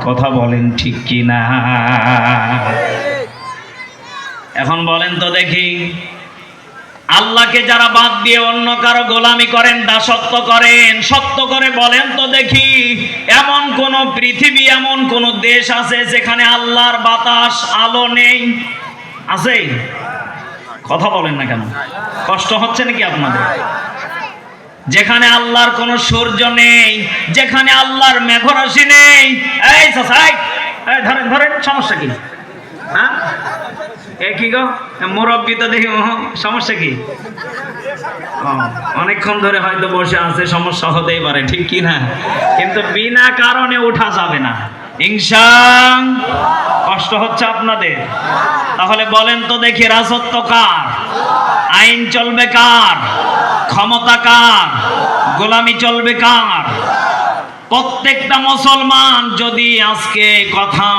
কথা বলেন ঠিক কি না? এখন বলেন তো দেখি, আল্লাহকে যারা বাদ দিয়ে অন্য কারো গোলামি করেন, দাসত্ব করেন, সত্য করে বলেন তো দেখি, এমন কোন পৃথিবী, এমন কোন দেশ আছে যেখানে আল্লাহর বাতাস আলো নেই? আছে? কথা বলেন না কেন? কষ্ট হচ্ছে নাকি আপনাদের? যেখানে আল্লাহর কোন সূর্য নেই, যেখানে আল্লাহর মেঘরাশি নেই। এই চাচা, ধরেন ধরেন, সমস্যা কি? হ্যাঁ, এ কি গো, মুরব্বী তো দেখি, সমস্যা কি? অনেকক্ষণ ধরে হয়তো বসে আছে, সমস্যা হতেই পারে, ঠিক কি না? কিন্তু বিনা কারণে উঠা যাবে না, ইনশাআল্লাহ। কষ্ট হচ্ছে আপনাদের? তাহলে বলেন তো দেখি, রাজত্ব কার? আইন চলবে কার? ক্ষমতা কার? গোলামি চলবে কার? প্রত্যেকটা মুসলমান যদি আজকে কথা